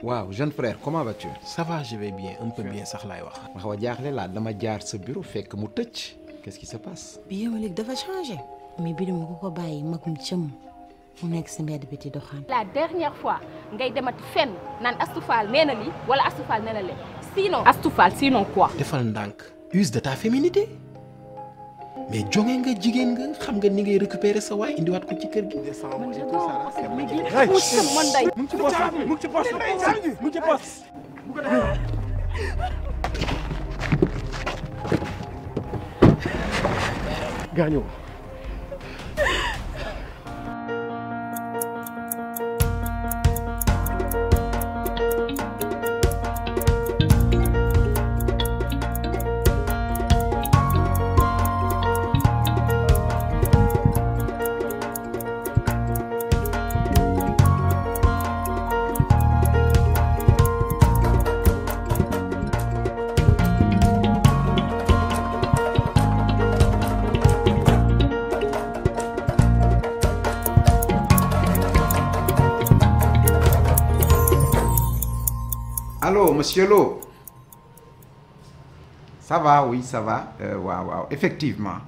waaw jeune frère comment vas-tu? Ça va, je vais bien, un peu bien sax laay wax. ma xaw a jaaxle laa dama jaar sa bureau fekk mu tëj. Qu'est-ce qui se passe? bi yow léegi dafa changé. mais bi dama ko bàyyi magum jëm mu nekk si mbedd bi di doxaan. la dernière fois ngay demati fenn naan Astou Fall nee na lii wala Astou Fall nee na lee sinon. Astou Fall sinon quoi. defal ndànk use de ta féminité mais jonge nga jigéen nga xam nga ni ngay récupérer sa waay indiwaat ko ci kër gi. man de non parce que mi ngi mu ci man day. mu ngi ci poche mu ngi ci poche mu ngi ci poche. gaañoo. Allô, monsieur Lo. Ça va, oui, ça va. Waaw, effectivement.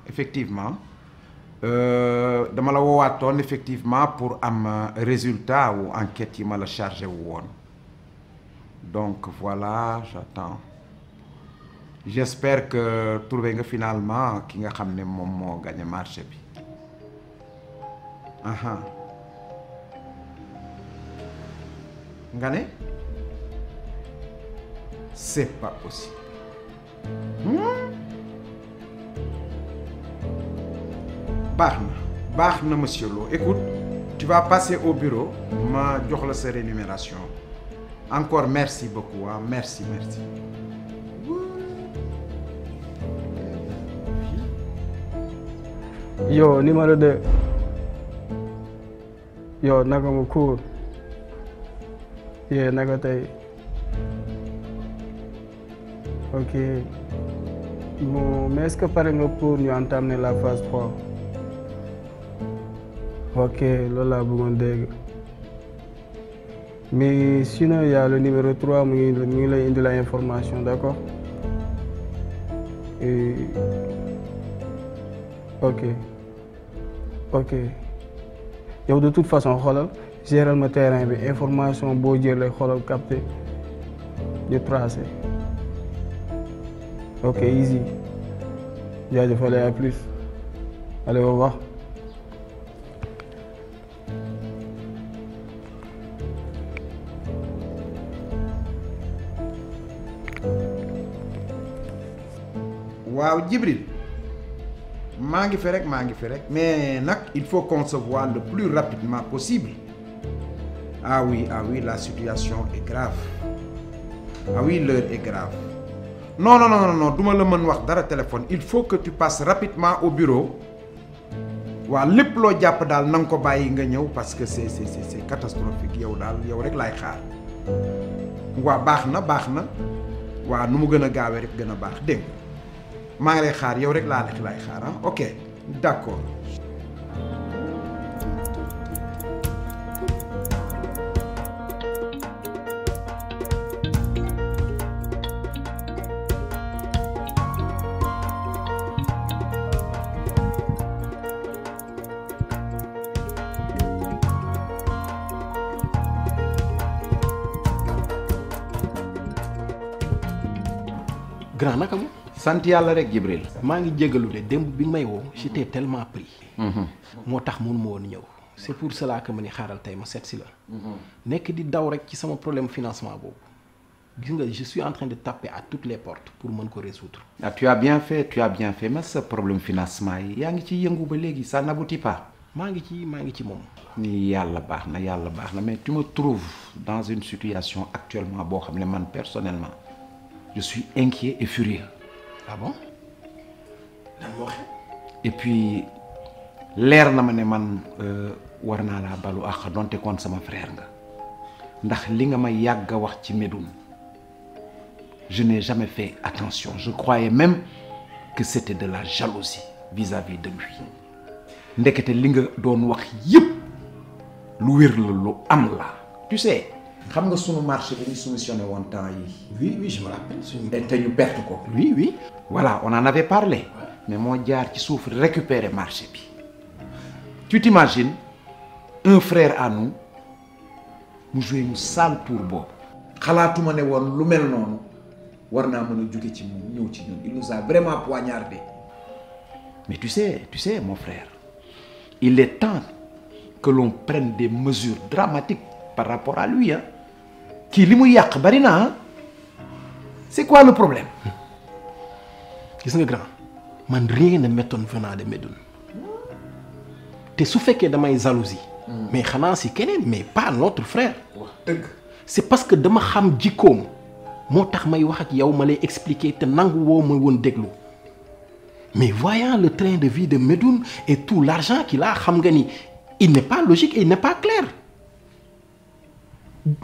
Dama la woowaatoon effectivement pour am résultat ou enquête yi ma la chargé wu woon. Donc voilà, j'attends. J'espère que trouvé nga finalement ki nga xam ne moom moo gagné marché bi. Aha. Nga ne? C'est pas possible. Baax na monsieur Lo. Écoute, tu vas passer au bureau ma jox la sa rémunération. Encore merci beaucoup, hein. Merci. Yo numéro 2. Yo naka mu cool. Yee naka tey. Ok. Bon, mais est-ce que pare nga pour ñu entamer la phase 3? Ok, loolu laa bëggoon dégg. Mais sinon, il y a le numéro 3 mu ngi lay indi la information, d'accord? Et... Ok. Yow de toute façon xoolal gérer ma terrain bi information boo jëlee xoolal capté ñu tracé. Ok, easy. Jaajëf, allez, à plus. Allez, au revoir. Waaw Djibril maa ngi fi rek mais nag il faut qu'on se voit le plus rapidement possible. Ah oui, la situation est grave. Ah oui, l'heure est grave. Non duma la mën wax dara téléphone. Il faut que tu passes rapidement au bureau. Waa lépp loo jàpp daal na nga ko bàyyi nga ñëw parce que c'est catastrophique yow daal yow rek laay xaar. Waa baax na waa nu mu gën a gaawee rek gën a baax dégg nga maa ngi lay xaar yow rek laay xaar ah ok d'accord. Grand naka mu. sant yàlla rek Djibril. maa ngi jégalu de démb bi may woo j'étais tellement pris. moo tax mënuma woon ñëw. c'est pour cela que ma ni xaaral tey ma seet si la. nekk di daw rek ci sama problème financement boobu. gis nga je suis en train de taper à toutes les portes pour mën ko résoudre. Ah, tu as bien fait mais sa problème financement yi yaa ngi ci yëngu ba léegi ça n'aboutit pas. maa ngi ci moom. ni yàlla baax na mais tu me trouves dans une situation actuellement boo xam ne man personnellement je suis inquiet et furieux. Ah bon? lan moo xew. Et puis leer na ma ne man war naa laa balu àq donte kon sama frère nga ndax li nga ma yàgg a wax ci Médoune je n'ai jamais fait attention je croyais même que c'était de la jalousie vis-à-vis de lui ndekete li nga doon wax yépp lu wér la lu am la tu sais xam nga sunu marché bi ñu soumissionné woon temps yi. Oui, je me rappelle. et te ñu perte ko. Oui. Voilà, on en avait parlé. Mais moo jaar ci suuf récupérer marché bi. Tu t'imagines un frère à nous mu joué ñu sale tour boobu. xalaatuma ne woon lu mel noonu war naa mën a jóge ci moom ñëw ci ñun. Il nous a vraiment poignardé. Mais tu sais mon frère, il est temps que l'on prenne des mesures dramatiques par rapport à lui, hein. Kii li muy yàq bari na, hein. C'est quoi le problème? Gis nga grand, man rien ne m'étonne venant de Médoune. Te su fekkee damay jalousie. Mais xanaa si keneen, mais pas notre frère. C'est parce que dama xam jikkoom moo tax may wax ak yow ma lay expliquer te nangu woo ma woon déglu. Mais voyant le train de vie de Médoune et tout l'argent qu'il a, xam nga ni il n'est pas logique et il n'est pas clair.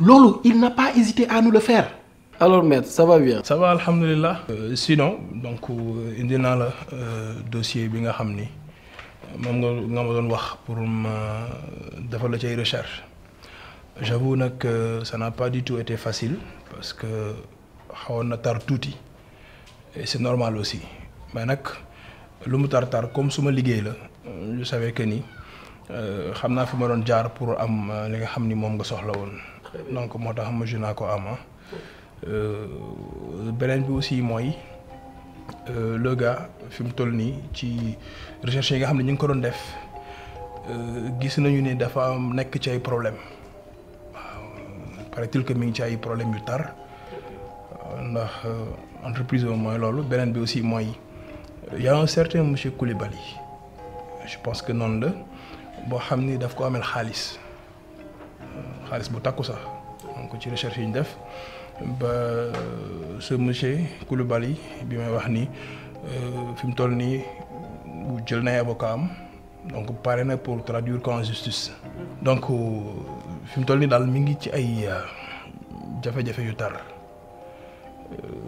Loolu, il n'a pas hésité à nous le faire. Alors maître, ça va bien? Ça va, alhamdulillah. Sinon, donc indi naa la dossier bi nga xam ni moom nga ma doon wax pour ma defal la ci ay recherche. J'avoue nag que ça n'a pas du tout été facile parce que xawoon na tar tuuti et c'est normal aussi mais nag lu mu tar comme suma liggéey la je savais que ni xam naa fi ma doon jaar pour am li nga xam ni moom nga soxla woon donc moo tax ma naa ko am beneen bi aussi mooy le gars fi mu toll nii ci recherche yi nga xam ne ñu ngi ko doon def gis nañu ne dafa nekk ci ay problème paraît-il que mi ngi ci ay problème yu tar ndax entreprise boobu mooy loolu beneen bi aussi mooy y a un certain monsieur Koulibaly je pense que noonu la boo xam ni daf ko amel xaalis bu takku sax donc ci recherche yi ñu def ba ce monsieur Koulibaly bi may wax ni fi mu toll nii jël na avocat am donc pare na pour traduire ko en justice donc fi mu toll nii daal mi ngi ci ay jafe-jafe yu tar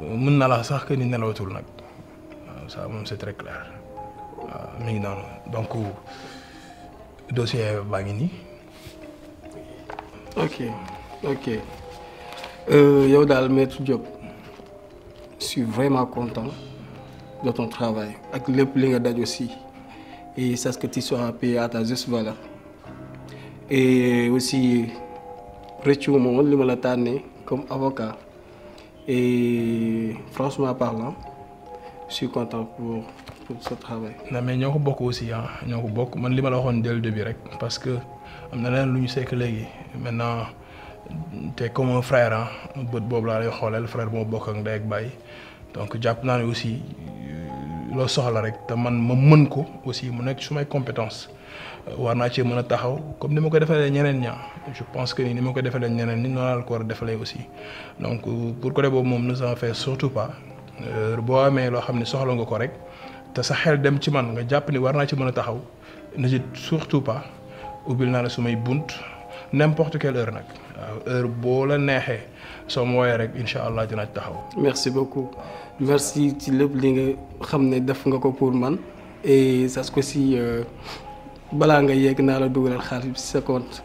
mën na la sax que ni nelawatul nag waaw ça moom c'est très clair waaw mi ngi noonu donc dossier baa ngi nii. Ok. Yow daal maître Diop, je suis vraiment content de ton travail ak lépp li nga daj aussi et c'est ce que tu sois payé à ta juste valeur et aussi rëccu moom li ma la tànnee comme avocat et franchement parlant je suis content pour ce travail. non mais ñoo ko bokk aussi ñoo ko bokk man li ma la waxoon dès le début rek parce que am na leen lu ñu sekk léegi maintenant te comme un frère bët boobu laa lay xooleel frère bu ma bokk ak ndey ak baay donc jàpp naa ne aussi loo soxla rek te man ma mën ko aussi mu nekk sumay compétence war naa cee mën a taxaw comme ni ma ko defalee ñeneen ña je pense que ni ma ko defalee ñeneen ni noonu laa ko war a defalee aussi donc pour côté boobu moom ne s'en fait surtout pas boo amee loo xam ne soxla nga ko rek te sa xel dem ci man nga jàpp ni war naa ci mën a taxaw n'hésite surtout pas ubbil naa la sumay bunt n'importe quelle heure nag waaw heure boo la neexee soo ma wooyee rek incha allah dina taxaw. merci beaucoup merci ci lépp li nga xam ne def nga ko pour man et sache que si balaa nga yegg naa la dugalal xaalis ci sa compte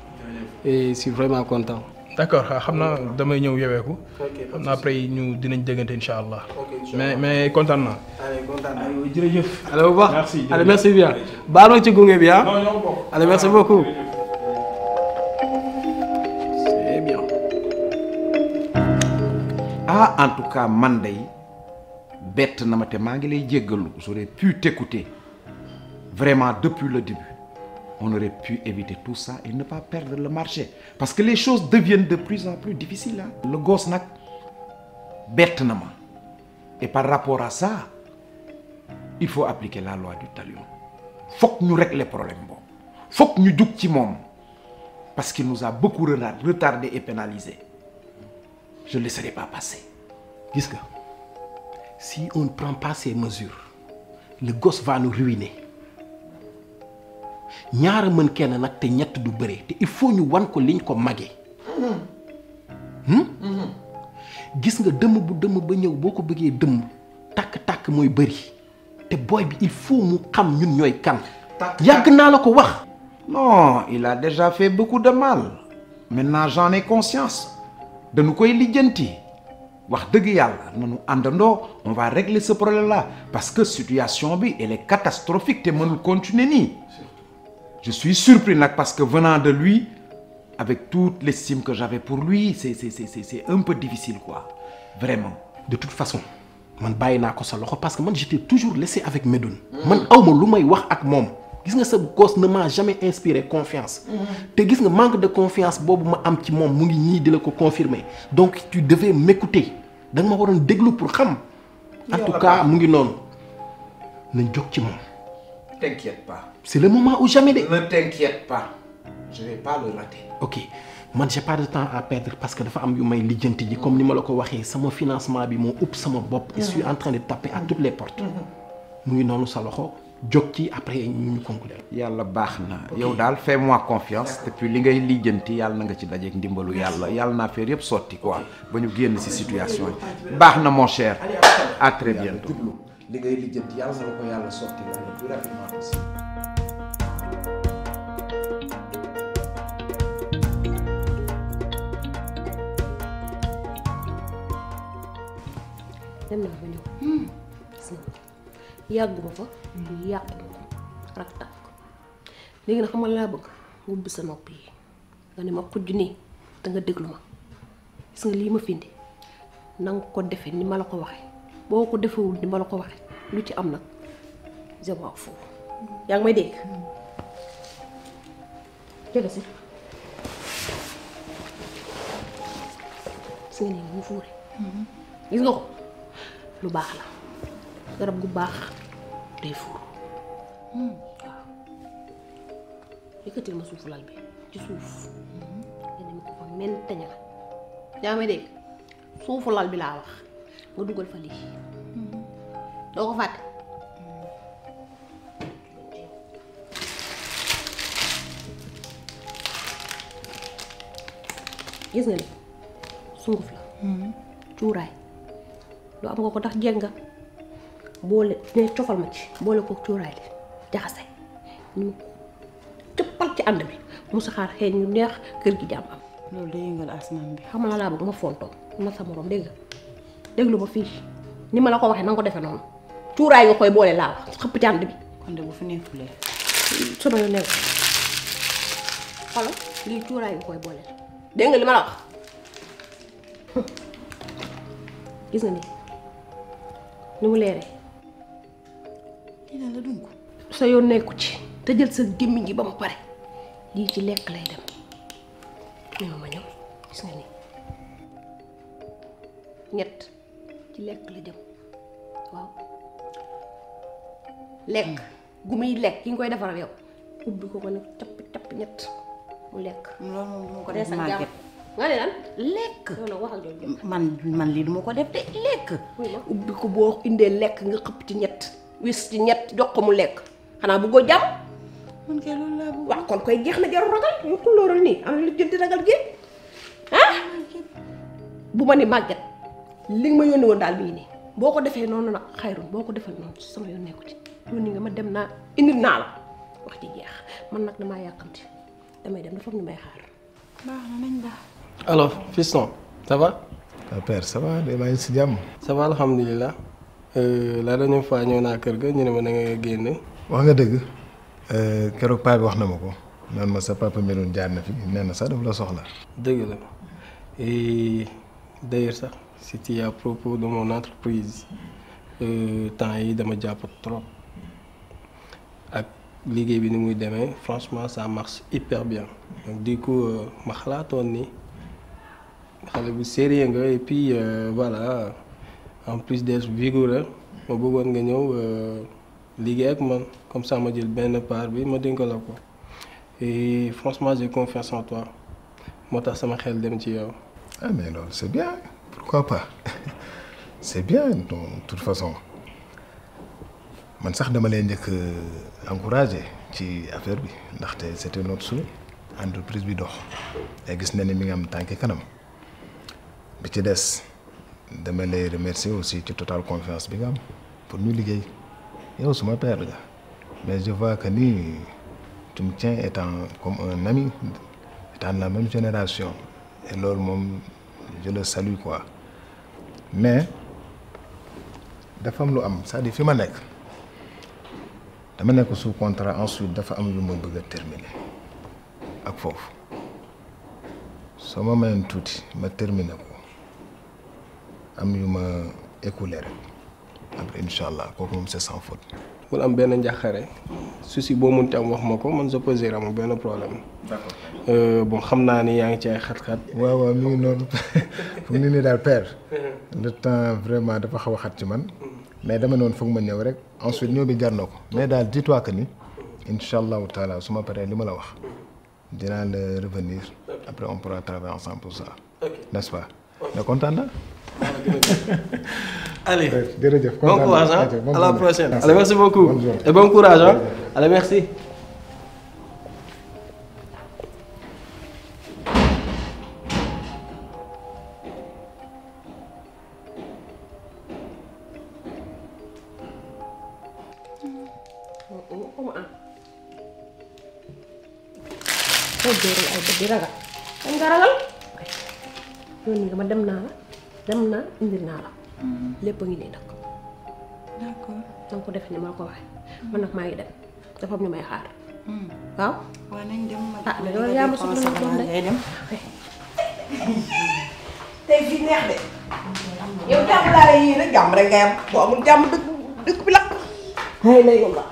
et je suis vraiment content. d'accord xam naa damay ñëw yeweeku. xam naa après ñu dinañ déggante incha allah. mais kontaan naa. allez kontaan naa jërëjëf. allez bu baax merci allez merci bien. baal ma ci gunge bi non ñoo bokk. allez merci beaucoup. c'est bien. En tout cas man day bett na ma te maa ngi lay jéggalu. J'aurais pu t'écouter vraiment depuis le début. On aurait pu éviter tout ça et ne pas perdre le marché parce que les choses deviennent de plus en plus difficiles le gosse nag bett na ma et par rapport à ça il faut appliquer la loi du talion. Fokk ñu régler problème boobu fokk ñu jug ci moom parce qu'il nous a beaucoup retardé et pénalisé. Je ne laisserai pas passer. Gis nga si on ne prend pas ces mesures le gosse va nous ruiner. ñaara mën kenn nag te ñett du bëre te il faut ñu wan ko liñ ko magee. gis nga dëmm bu dëmm ba ñëw boo ko bëggee dëmm tàkk-tàkk mooy bëri te booy bi il faut mu xam ñun ñooy kan. yàgg naa la ko wax. Non, il a déjà fait beaucoup de mal. Maintenant j'en ai conscience. dañu koy lijjanti wax dëgg yàlla nañu àndandoo on va régler ce problème là parce que situation bi elle est catastrophique te mënul continuer nii. Je suis surpris nag parce que venant de lui avec toute l'estime que j'avais pour lui c'est un peu difficile quoi vraiment. De toute façon man bàyyi naa ko sa loxo parce que man j'étais toujours laissé avec Médoune. man awma lu may wax ak moom. gis nga sa gosse ne m'a jamais inspiré confiance. te gis nga manque de confiance boobu ma am ci moom mu ngi ñii di la ko confirmer donc tu devais m'écouter da nga ma waroon déglu pour xam. en tout cas mu ngi noonu nañ jóg ci moom. T'inquiète pas. c'est le moment ou jamais de. Ne t'inquiète pas je vais pas le rater. ok man j'ai pas de temps à perdre parce que dafa am yu may lijjanti ji comme ni ma la ko waxee sama financement bi moo upp sama bopp. je suis en train de taper à toutes les portes. mu ngi noonu sa loxo. jóg ci après ñu conclure. yàlla baax na yow daal fais-moi confiance et puis li ngay lijjanti yàlla na nga ci dajeeg ndimbalu yàlla yàlla naa affaire yëpp sotti quoi ba ñu génn ci situation yi baax na mon cher à très bientôt. li ngay lijjanti yàlla na la ko yàlla sotti la le plus rapidement possible. dem naa ba ñëw. yàgguma fa yàqu rak tàkk léegi nag xamal laa bëgg nga ubbi sa nopp yi nga ne ma xujj nii te nga déglu ma gis nga lii ma findi na nga ko defe ni ma la ko waxe boo ko defewul ni ma la ko waxe lu ci am nag je m'en fous yaa ngi may dégg jële si gis nga nii mu fuure gis nga ko lu baax la garab gu baax day fuur waaw yëkkatil ma suufu lal bi ci suuf nga dem ko fa men teña la yaa may dégg suufu lal bi laa wax nga dugal fa lii doo ko fàtte gis nga ni sunguf la cuuraay loo am nga ko tax jeeg nga boole ne cofal ma ci boole ko cuuraay li jaxase ñu cëppal ci ànd bi mu saxaar xeeñ ñu neex kër gi jàmm am loolu day yëngal asmaan bi. xam la laa bëgg ma fontoo ma sa morom dégg nga déglu ma fii ni ma la ko waxee na nga ko defee noonu cuuraay nga koy boole laa wax xëpp ci ànd bi kon de bu fi nekkulee. sama yoon nekk xolo lii cuuraay nga koy boole dégg nga li ma la wax gis nga ni ni mu leeree dina la dunk. sa yoon nekku ci te jël sa gémmiñ gi ba mu pare lii ci lekk lay dem ñëw ma ñëw gis nga ni ñett ci lekk la jëm waaw lekk gu muy lekk ki nga koy defaral yow ubbi ko ne cappi ñett mu lekk loolu moom du ma ko dee def sa màgget. nga ne lan lekk. non waxal jooju man lii du ma ko def de lekk. ubbi ko boo indee lekk nga xëpp ci ñett wis ci ñett jox ko mu lekk xanaa bëggoo jàmm man kay loolu laa bëgg. waaw kon koy jeex na jarul ragal ñu tullooral nii am lu jënti ragal gi ah bu ma ni màgget li nga ma yónni woon daal bii nii boo ko defee noonu nag xayrun boo ko defee noonu sama yoon nekku ci yónni nga ma dem naa indil naa la wax ci jeex man nag damaa yàkkamti damay dem dafa am ñu may xaar baax na nañ baax. Alors, fiston, ça va? Père, ça va, maa ngi si jàmm. Ça va, alhamdulilah. La dernière fois ñëw naa kër ga ñu ne ma da nga génn. wax nga dëgg keroog paa bi wax na ma ko naan ma sa papa meloon jaar na fi nee na sax dafa la soxla. dëgg la et d'ailleurs sax c'était à propos de mon entreprise temps yi dama jàpp trop ak liggéey bi ni muy demee franchement ça marche hyper bien donc du coup ma xalaatoon ni xale bu sérieux nga et puis voilà en plus d'être vigoureux ma bëggoon nga ñëw liggéey ak man comme ça ma jël benn part bi ma dénk la ko et franchement j'ai confiance en toi moo tax sama xel dem ci yow. ah mais loolu c'est bien pourquoi pas c'est bien de toute façon man sax dama lay njëkk encourager ci affaire bi ndaxte c'était notre souhait entreprise bi dox te gis na ne mi ngi am tànki kanam bi ci des dama lay remercier aussi ci total confiance bi nga am pour ñu liggéey yow suma père nga mais je vois que ni tu me tiens étant comme un ami étant de la même génération et loolu moom je le salue quoi mais dafa am lu am c'est-à-dire fi ma nekk dama nekk sous contrat ensuite dafa am yu ma bëgg a terminer ak foofu soo ma mayoon tuuti ma terminer ko am yu ma écoulé rek après incha allah kooku moom c'est sans faute. bul am benn njàqare souci boo mënti am wax ma ko man je peux gérer amul benn problème. d'accord bon xam naa ni yaa ngi ci ay xat-xat. waaw waaw mi ngi noonu fu mu ne nii daal père le temps vraiment dafa xaw a xat ci man mais dama noonu foog ma ñëw rek ensuite ñëw bi jar na ko mais daal dis-toi que ni incha allahu taala su ma paree li ma la wax dinaa la revenir après on pourra travailler ensemble pour ça. n'est-ce pas. mais kontaan na. Allez, jërëjëf bon courage, hein? À la prochaine. Allez, merci beaucoup. Et bon courage, hein? Allez, merci. indil naa la lépp a ngi nii nag d'accord danga ko def ni ma la ko waxee man nag maa ngi dem dafa am ñu may xaar waaw waaw nañ dem ma ah mais loolu yaa ma soxla ma doon ngay dem tey fii neex de yow jàmm laa lay yéene jàmm rek ngay am boo amul jàmm dëkk bi lakk hay lay yow la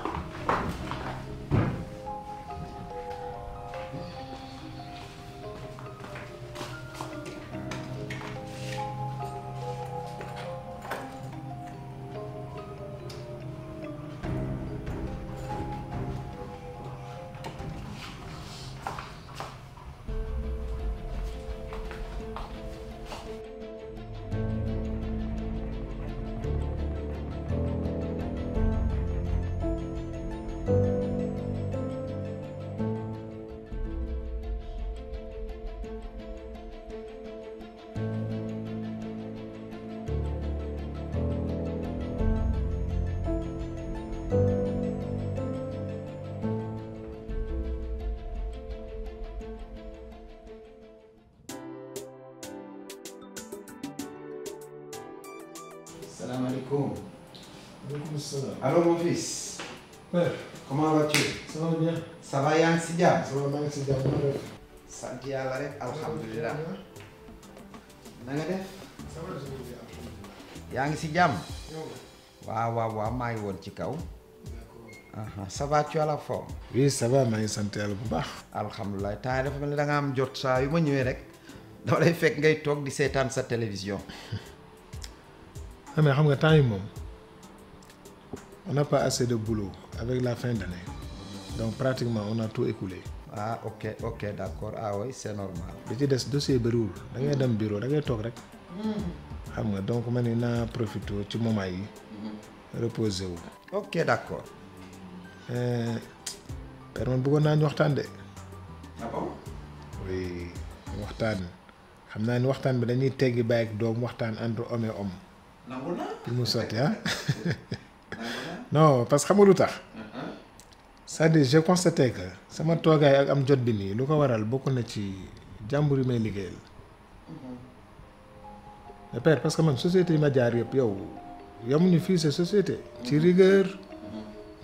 Salam alaikum. Alaikum salam. Allô mon fils. Père. Comment vas-tu? Ça va bien. Ça va yaa ngi si jàmm. Ça va maa ngi si jàmm. sant yàlla rek alhamdulilah. na nga def. Ça va je vais bien alhamdulilah. yaa ngi si jàmm. waaw maa ngi woon ci kaw. Ça va tu as la forme. Oui ça va maa ngi sant yàlla bu baax. alhamdulilah temps dafa mel ni da nga am jot saa yu ma ñëwee rek dama lay fekk ngay toog di seetaan sa télévision. mais xam nga temps yi moom on n'a pas assez de boulot avec la fin d'année donc pratiquement on a tout écoulé. ah ok d'accord ah oui c'est normal. li ci des dossier bëriwul da ngay dem bureau da ngay toog rek. xam nga donc man ni naa profité ci moment yi reposer wu. ok d'accord. père man bëggoon naa ñu waxtaan de. ah bon. oui waxtaan xam naa ni waxtaan bi dañuy teggi bàyyi ak doom waxtaan entre homme et homme. nangu na. pour mu sotti ah. non parce que xam nga lu tax. c'est-à-dire j'ai constaté que sama toogaay ak am jot bi nii lu ko waral bokk na ci jàmbur yi may liggéeyal. mais père parce que man société yi ma jaar yëpp yow yamuñu fii sa société. ci rigueur.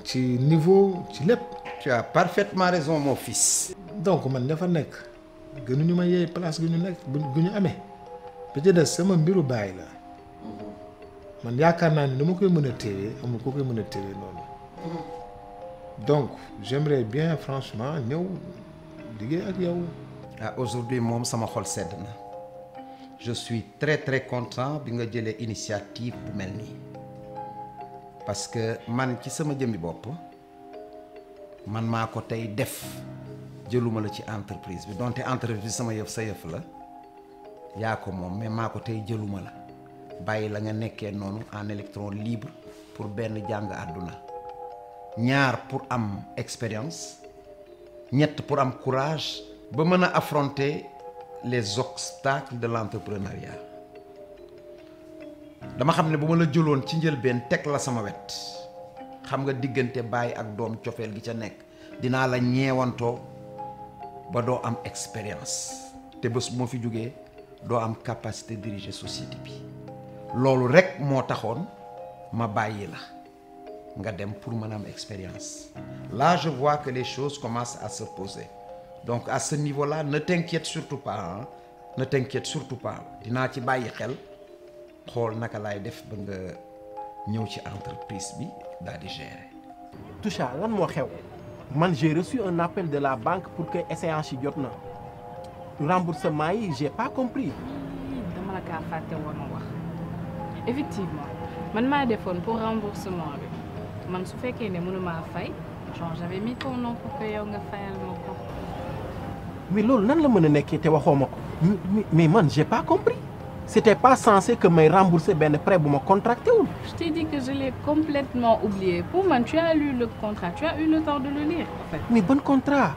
ci niveau ci lépp. tu as parfaitement raison mon fils. donc man dafa nekk gënuñu ma yeey place gi ñu nekk gu ñu amee. bi ci des sama mbiru baay la. man yaakaar naa ni dama koy mën a téewee amul ko koy mën a téewee noonu. donc j'aimerais bien franchement ñëw liggéey ak yow. ah aujourd'hui moom sama xol sedd na je suis très très content bi nga jëlee initiative bu mel nii parce que man ci sama jëmmi bopp man maa ko tey def jëluma la ci entreprise bi donte entreprise bi sama yëf sa yëf la yaa ko moom mais maa ko tey jëluma la bàyyi la nga nekkee noonu en électron libre pour benn jàng àdduna ñaar pour am expérience ñett pour am courage ba mën a affronter les obstacles de l'entrepreneuriat dama xam ne bu ma la jëloon ci njëlbeen teg la sama wet xam nga diggante baay ak doom cofeel gi ca nekk dinaa la ñeewantoo ba doo am expérience te bés bu ma fi jógee doo am capacité diriger société bi loolu rek moo taxoon ma bàyyi la nga dem pour mën a am expérience. Là je vois que les choses commencent à se poser donc à ce niveau-là ne t'inquiète surtout pas hein? Ne t'inquiète surtout pas dinaa ci bàyyi xel xool naka laay def ba nga ñëw ci entreprise bi daal di gérer. Toucha lan moo xew man j'ai reçu un appel de la banque pour que échéance yi jot na remboursement yi j'ai pas compris. dama la kaa fàtte woon wax effectivement man maa defoon pour remboursement bi man su fekkee ne mënumaa fay genre j'avais mis ton nom pour que yow nga fayal ma ko. mais loolu nan la mën a nekkee te waxoo ma ko mais man j'ai pas compris c'était pas censé que may rembourser benn prêt bu ma contracté wul. Je t'ai dit que je l'ai complètement oublié pour man tu as lu le contrat tu as eu le temps de le lire en fait. mais bon contrat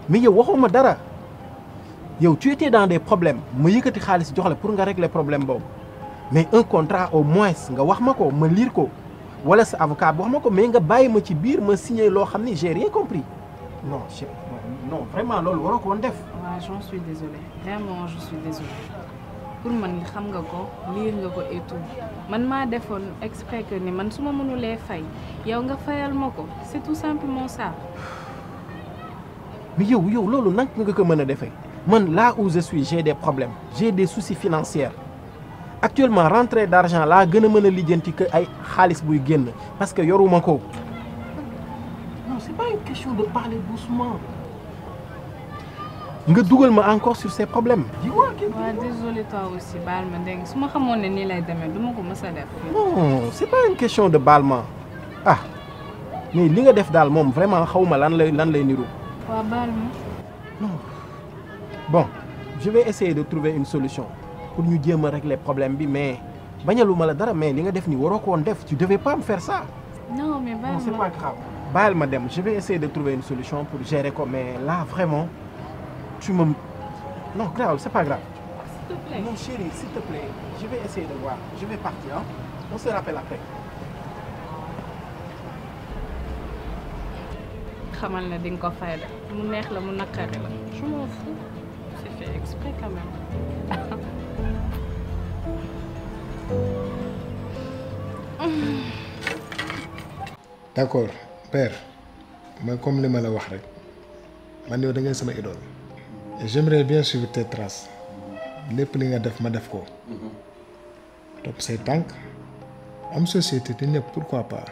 mais yow waxoo ma dara yow tu étais dans des problèmes ma yëkkati xaalis jox la pour nga régler problème boobu mais un contrat au moins nga wax ma ko ma lire ko wala sa avocat wax ma ko mais nga bàyyi ma ci biir ma signer loo xam ni j'ai rien compris non non vraiment loolu waroo ko woon def. waaw j'en suis désolée vraiment je suis désolée pour man xam nga ko lire nga ko et tout man maa defoon exprès que ni man su ma mënulee fay yow nga fayal ma ko c'est tout simplement ça. mais yow loolu nag nga ko mën a defee man là où je suis j'ai des problèmes j'ai des soucis financiers actuellement rentrée d'argent laa gën a mën a lijjanti que ay xaalis buy génn parce que yoruma ko. non c'est pas une question de parler doucement nga dugal ma encore sur ces problèmes. waaw désolé toi aussi baal ma dégg su ma xamoon ne nii lay demee du ma ko mës a def. non c'est pas une question de bâlement ah mais li nga def daal moom vraiment xawma lan lay niru. waaw baal ma. non bon je vais essayer de trouver une solution pour ñu jéem a régler problème bi mais bañaluma la dara mais li nga def ni waroo ko woon def tu devais pas me faire ça. non mais baal ma c'est pas grave. baal ma dem je vais essayer de trouver une solution pour gérer ko mais là vraiment tu me non grave c'est pas grave. s'il te plaît non chérie s'il te plaît je vais essayer de voir je vais partir hein on se rappelle après. xamal na di nga ko fay de mu neex la mu naqari la je m'en fous c'est fait exprès quand même. d'accord père mooy comme li ma la wax rek man yow da ngeen sama idole et j'aimerais bien suivre tes traces lépp li nga def ma def ko topp say tànk am société te ñëpp pourquoi pas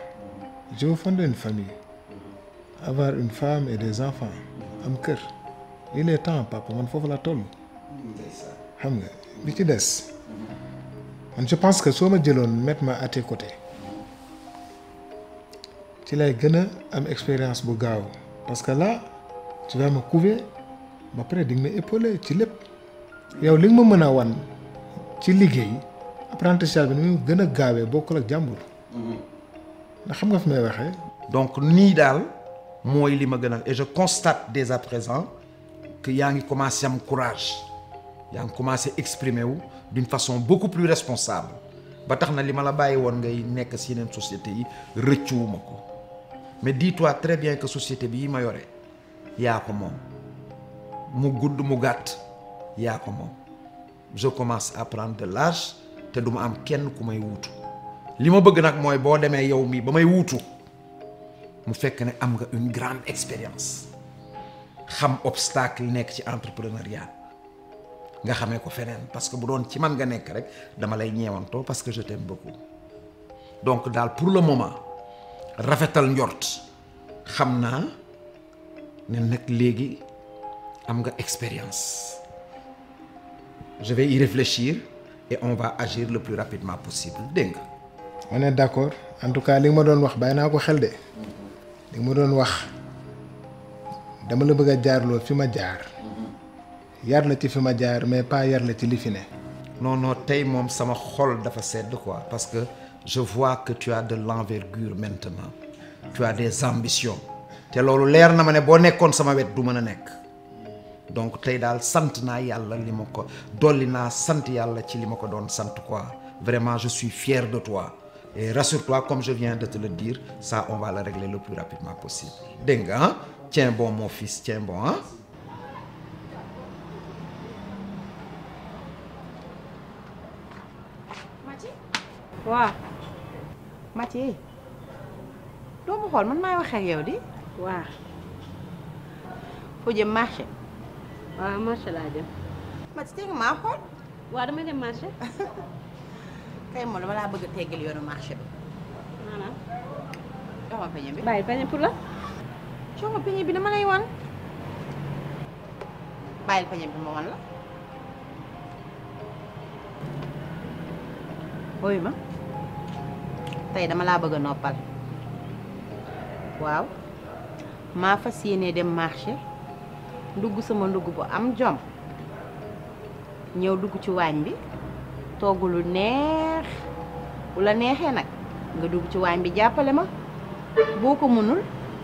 je veux fonder une famille avoir une femme et des enfants am kër il est temps papa man foofu la toll xam nga li ci des man je pense que soo ma jëloon mettre ma à tes côtés ci lay gën a am expérience bu gaaw parce que là tu vas me couver ba pare di nga ma épauler ci lépp yow li nga ma mën a wan ci liggéey apprentissage bi ni mu gën a gaawee bokkul ak jàmbur ndax xam nga fi may waxee. donc nii daal mooy li ma gën a et je constate dès à présent que yaa ngi commencé am courage yaa ngi commencé exprimer wu d'une façon beaucoup plus responsable ba tax na li ma la bàyyi woon ngay nekk si yeneen société yi rëccuwuma ko mais dis-toi très bien que société bi yi ma yore yaa ko moom mu gudd mu gàtt yaa ko moom je commence à prendre de l'âge te du ma am kenn ku may wuutu li ma bëgg nag mooy boo demee yow mii ba may wuutu mu fekk ne am nga une grande expérience xam obstacle yi nekk ci entrepreneuriat nga xamee ko feneen parce que bu doon ci man nga nekk rek dama lay ñeewantoo parce que je t'aime beaucoup donc daal pour le moment rafetal njort xam naa ne nag léegi am nga expérience je vais y réfléchir et on va agir le plus rapidement possible dégg nga. on est d'accord en tout cas li ma doon wax bàyyi naa ko xel de li ma doon wax dama la bëgg a jaarloo fi ma jaar yar la ci fi ma jaar mais pas yar la ci li fi ne. non non tey moom sama xol dafa sedd quoi parce que je vois que tu as de l'envergure maintenant tu as des ambitions te loolu leer na ma ne boo nekkoon sama wet du mën a nekk donc tey daal sant naa yàlla li ma ko dolli naa sant yàlla ci li ma ko doon sant quoi vraiment je suis fier de toi et rassure-toi comme je viens de te le dire ça on va le régler le plus rapidement possible dégg nga ah tiens bon mon fils tiens bon ah. Mati. waaw. Mati doo ma xool man maay wax ak yow di. waaw. foo jëm marché. waaw marché laa jëm. Mati tey nga maa xool. waaw damay dem marché. kay moom dama laa bëgg a teggal yoonu marché bi. maanaam. jox ma peñe bi. bàyyi peñe pour la. jox ma peñe bi dama lay wan. bàyyil peñe bi ma wan la. ooy ma tey dama laa bëgg a noppal. waaw maa fas yéene dem marché ndugg sama ndugg bu am jom ñëw dugg ci waañ bi togg lu neex bu la neexee nag nga dugg ci waañ bi jàppale ma boo ko mënul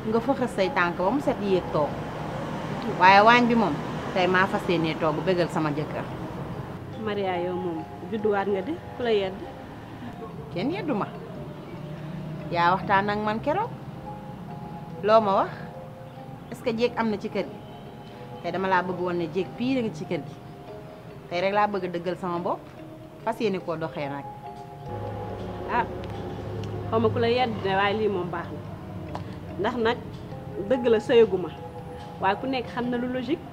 nga fëxës say tànk ba mu set yéeg toog waaye waañ bi moom tey maa fas yéene togg bégal sama jëkkër. Maria yow moom judduwaat nga di ku la yedd. kenn yeddu ma yaa waxtaan ak man keroog loo ma wax est-ce que jéeg am na ci kër gi tey dama laa bëgg woon ne jéeg pire nga ci kër gi tey rek laa bëgg a dëggal sama bopp fas yéene koo doxee nag. ah xaw ma ku la yedd ne waaye lii moom baax na ndax nag dëgg la sëyaguma waaye ku nekk xam na lu logique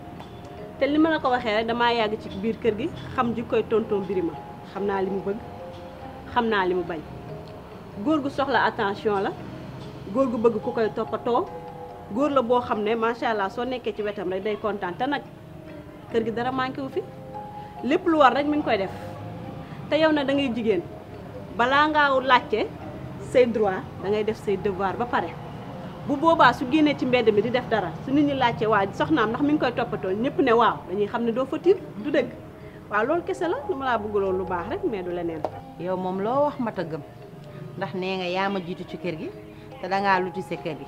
te li ma la ko waxee rek damaa yàgg ci biir kër gi xam ji koy tonton Birima xam naa li mu bëgg xam naa li mu bañ góor gu soxla attention la góor gu bëgg ku koy toppatoo góor la boo xam ne macha allah soo nekkee ci wetam rek day kontaan te nag kër gi dara manqué wu fi lépp lu war rek mi ngi koy def te yow na da ngay jigéen balaa ngaa laajte say droit da ngay def say devoir ba pare bu boobaa su génnee ci mbedd mi di def dara su nit ñi laajte waa soxnaam ndax mi ngi koy toppatoo ñëpp ne waaw dañuy xam ne doo fa tiir du dëgg waaw loolu kese la dama laa bëgg loolu lu baax rek mais du leneen. yow moom loo wax mat a gëm ndax nee nga yaa ma jiitu ci kër gi te dangaa luti sa kër gi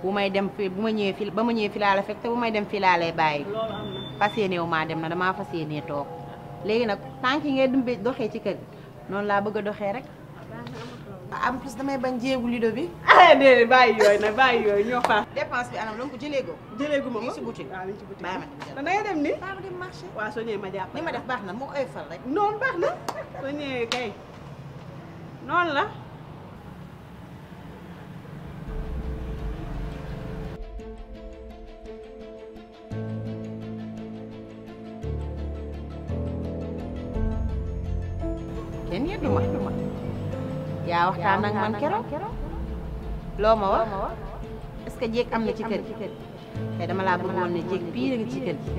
bu may dem fii bu ma ñëwee fii ba ma ñëwee fii laa la fekk te bu may dem fii laa lay bàyyi. loolu am na. fas yéene wu maa dem na damaa fas yéene toog léegi nag tànk yi ngay dumbe doxee ci kër gi noonu laa bëgg a doxee rek. en plus damay bañ jéegu lido bi. ah déedéet bàyyi yooyu nag bàyyi yooyu ñoo faa. dépense bi anam la ko jëlee go. jëlee gu ma ko ngi si boutique. waaw mi ngi ci boutique. bàyyi ma dem da ngay dem ni. bàyyi ma dem marché. waaw soo ñëwee ma jàpp. ni ma def baax na moo oyofal rek. noonu baax na soo ñëwee kay noonu la. kenn yeddu ma yaa waxtaan ak man keroog loo ma wax est-ce que jéeg am na ci kër gi te dama laa bëggoon ne jéeg pire nga ci kër gi.